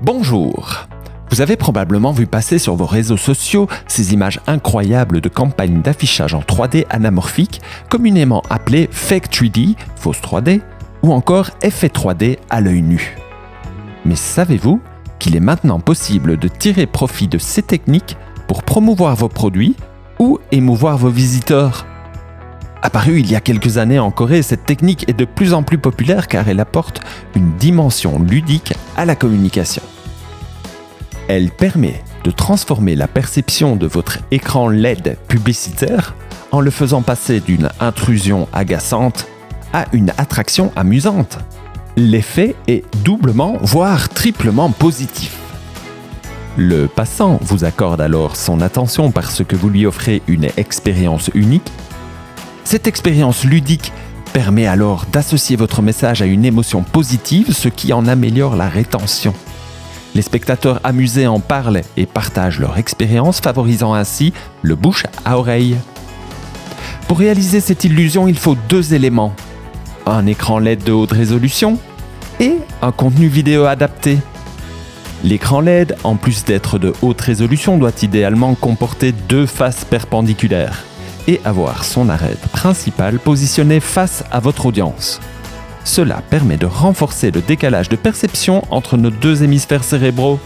Bonjour! Vous avez probablement vu passer sur vos réseaux sociaux ces images incroyables de campagnes d'affichage en 3D anamorphique, communément appelées Fake 3D, fausse 3D, ou encore effet 3D à l'œil nu. Mais savez-vous qu'il est maintenant possible de tirer profit de ces techniques pour promouvoir vos produits ou émouvoir vos visiteurs? Apparue il y a quelques années en Corée, cette technique est de plus en plus populaire car elle apporte une dimension ludique à la communication. Elle permet de transformer la perception de votre écran LED publicitaire en le faisant passer d'une intrusion agaçante à une attraction amusante. L'effet est doublement, voire triplement positif. Le passant vous accorde alors son attention parce que vous lui offrez une expérience unique. Cette expérience ludique permet alors d'associer votre message à une émotion positive, ce qui en améliore la rétention. Les spectateurs amusés en parlent et partagent leur expérience, favorisant ainsi le bouche à oreille. Pour réaliser cette illusion, il faut 2 éléments. Un écran LED de haute résolution et un contenu vidéo adapté. L'écran LED, en plus d'être de haute résolution, doit idéalement comporter 2 faces perpendiculaires et avoir son arête principale positionnée face à votre audience. Cela permet de renforcer le décalage de perception entre nos 2 hémisphères cérébraux,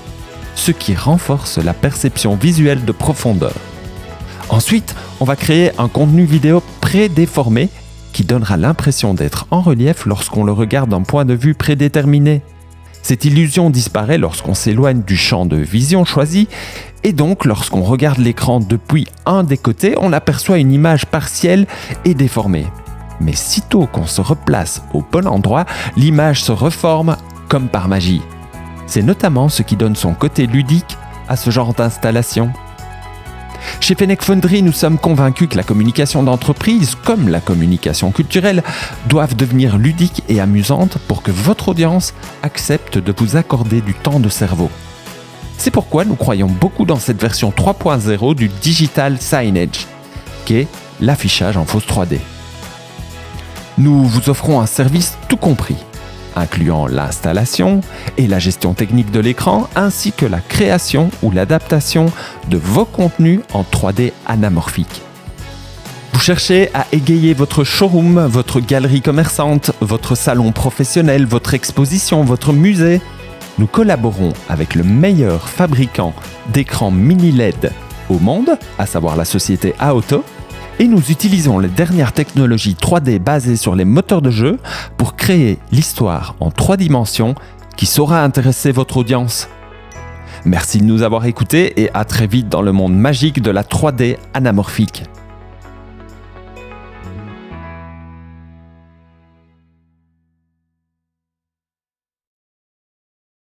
ce qui renforce la perception visuelle de profondeur. Ensuite, on va créer un contenu vidéo prédéformé qui donnera l'impression d'être en relief lorsqu'on le regarde d'un point de vue prédéterminé. Cette illusion disparaît lorsqu'on s'éloigne du champ de vision choisi et donc lorsqu'on regarde l'écran depuis un des côtés, on aperçoit une image partielle et déformée. Mais sitôt qu'on se replace au bon endroit, l'image se reforme comme par magie. C'est notamment ce qui donne son côté ludique à ce genre d'installation. Chez Fennec Foundry, nous sommes convaincus que la communication d'entreprise, comme la communication culturelle, doivent devenir ludiques et amusantes pour que votre audience accepte de vous accorder du temps de cerveau. C'est pourquoi nous croyons beaucoup dans cette version 3.0 du Digital Signage, qu'est l'affichage en fausse 3D. Nous vous offrons un service tout compris, incluant l'installation et la gestion technique de l'écran, ainsi que la création ou l'adaptation de vos contenus en 3D anamorphique. Vous cherchez à égayer votre showroom, votre galerie commerçante, votre salon professionnel, votre exposition, votre musée? Nous collaborons avec le meilleur fabricant d'écrans mini LED au monde, à savoir la société Aaoto, et nous utilisons les dernières technologies 3D basées sur les moteurs de jeu pour créer l'histoire en 3 dimensions qui saura intéresser votre audience. Merci de nous avoir écoutés et à très vite dans le monde magique de la 3D anamorphique.